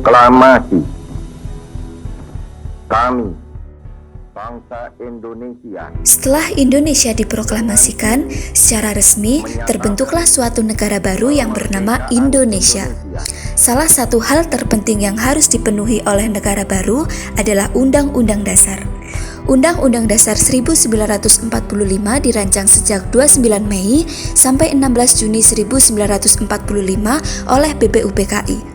Proklamasi kami, bangsa Indonesia. Setelah Indonesia diproklamasikan secara resmi, terbentuklah suatu negara baru yang bernama Indonesia. Salah satu hal terpenting yang harus dipenuhi oleh negara baru adalah Undang-Undang Dasar. Undang-Undang Dasar 1945 dirancang sejak 29 Mei sampai 16 Juni 1945 oleh BPUPKI.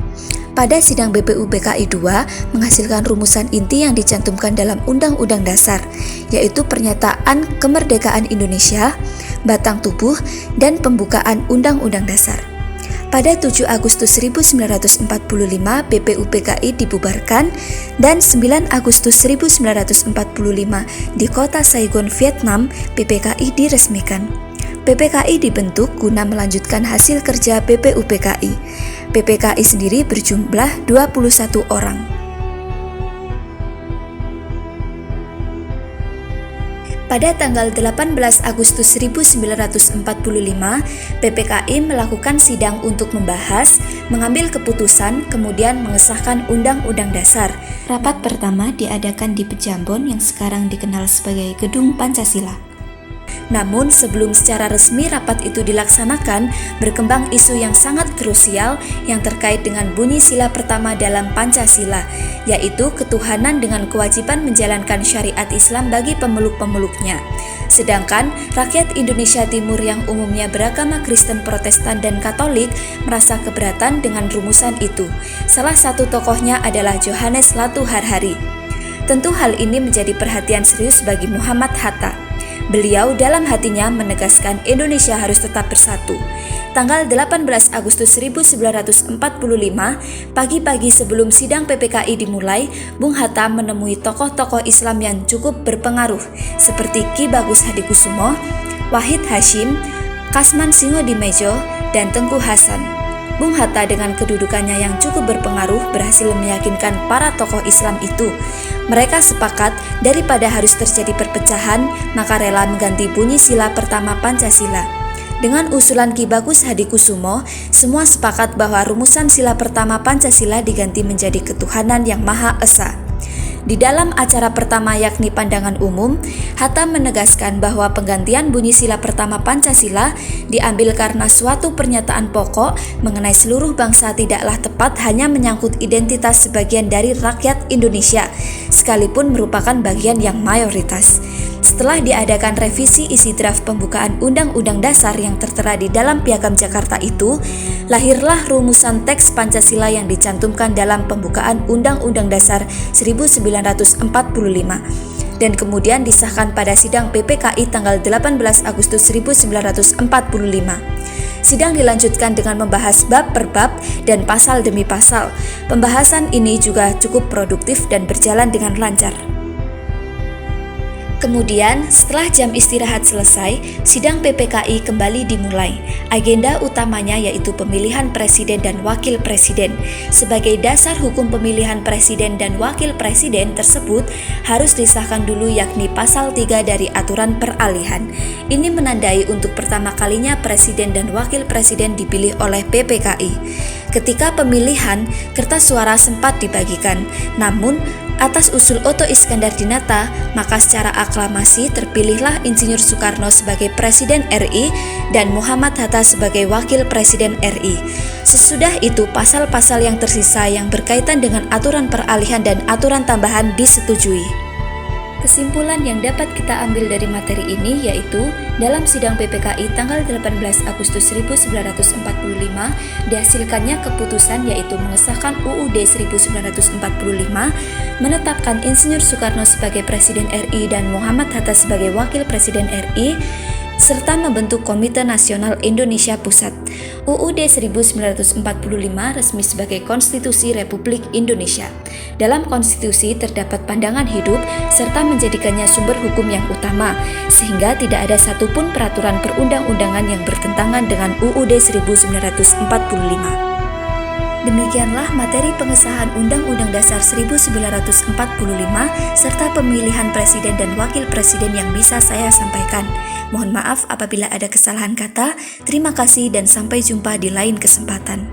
Pada sidang BPUPKI II menghasilkan rumusan inti yang dicantumkan dalam Undang-Undang Dasar, yaitu pernyataan kemerdekaan Indonesia, batang tubuh, dan pembukaan Undang-Undang Dasar. Pada 7 Agustus 1945 BPUPKI dibubarkan dan 9 Agustus 1945 di kota Saigon, Vietnam, PPKI diresmikan. PPKI dibentuk guna melanjutkan hasil kerja BPUPKI. PPKI sendiri berjumlah 21 orang. Pada tanggal 18 Agustus 1945, PPKI melakukan sidang untuk membahas, mengambil keputusan, kemudian mengesahkan Undang-Undang Dasar. Rapat pertama diadakan di Pejambon yang sekarang dikenal sebagai Gedung Pancasila. Namun sebelum secara resmi rapat itu dilaksanakan, berkembang isu yang sangat krusial yang terkait dengan bunyi sila pertama dalam Pancasila, yaitu ketuhanan dengan kewajiban menjalankan syariat Islam bagi pemeluk-pemeluknya. Sedangkan rakyat Indonesia Timur yang umumnya beragama Kristen, Protestan, dan Katolik merasa keberatan dengan rumusan itu. Salah satu tokohnya adalah Johannes Latu Harhari. Tentu hal ini menjadi perhatian serius bagi Muhammad Hatta. Beliau dalam hatinya menegaskan Indonesia harus tetap bersatu. Tanggal 18 Agustus 1945, pagi-pagi sebelum sidang PPKI dimulai, Bung Hatta menemui tokoh-tokoh Islam yang cukup berpengaruh seperti Ki Bagus Hadikusumo, Wahid Hasyim, Kasman Singodimedjo, dan Tengku Hasan. Bung Hatta dengan kedudukannya yang cukup berpengaruh berhasil meyakinkan para tokoh Islam itu. Mereka sepakat daripada harus terjadi perpecahan, maka rela mengganti bunyi sila pertama Pancasila. Dengan usulan Ki Bagus Hadikusumo, semua sepakat bahwa rumusan sila pertama Pancasila diganti menjadi ketuhanan yang Maha Esa. Di dalam acara pertama yakni pandangan umum, Hatta menegaskan bahwa penggantian bunyi sila pertama Pancasila diambil karena suatu pernyataan pokok mengenai seluruh bangsa tidaklah tepat hanya menyangkut identitas sebagian dari rakyat Indonesia, sekalipun merupakan bagian yang mayoritas. Setelah diadakan revisi isi draft pembukaan Undang-Undang Dasar yang tertera di dalam Piagam Jakarta itu, lahirlah rumusan teks Pancasila yang dicantumkan dalam pembukaan Undang-Undang Dasar 1945 dan kemudian disahkan pada sidang PPKI tanggal 18 Agustus 1945. Sidang dilanjutkan dengan membahas bab per bab dan pasal demi pasal. Pembahasan ini juga cukup produktif dan berjalan dengan lancar. Kemudian, setelah jam istirahat selesai, sidang PPKI kembali dimulai. Agenda utamanya yaitu pemilihan presiden dan wakil presiden. Sebagai dasar hukum pemilihan presiden dan wakil presiden tersebut harus disahkan dulu yakni pasal 3 dari aturan peralihan. Ini menandai untuk pertama kalinya presiden dan wakil presiden dipilih oleh PPKI. Ketika pemilihan, kertas suara sempat dibagikan, namun atas usul Otto Iskandar-Dinata, maka secara aklamasi terpilihlah Insinyur Soekarno sebagai Presiden RI dan Muhammad Hatta sebagai Wakil Presiden RI. Sesudah itu, pasal-pasal yang tersisa yang berkaitan dengan aturan peralihan dan aturan tambahan disetujui. Kesimpulan yang dapat kita ambil dari materi ini yaitu dalam sidang PPKI tanggal 18 Agustus 1945 dihasilkannya keputusan yaitu mengesahkan UUD 1945, menetapkan Insinyur Soekarno sebagai Presiden RI dan Muhammad Hatta sebagai Wakil Presiden RI, serta membentuk Komite Nasional Indonesia Pusat. UUD 1945 resmi sebagai Konstitusi Republik Indonesia. Dalam konstitusi terdapat pandangan hidup serta menjadikannya sumber hukum yang utama, sehingga tidak ada satupun peraturan perundang-undangan yang bertentangan dengan UUD 1945. Demikianlah materi pengesahan Undang-Undang Dasar 1945 serta pemilihan presiden dan wakil presiden yang bisa saya sampaikan. Mohon maaf apabila ada kesalahan kata. Terima kasih dan sampai jumpa di lain kesempatan.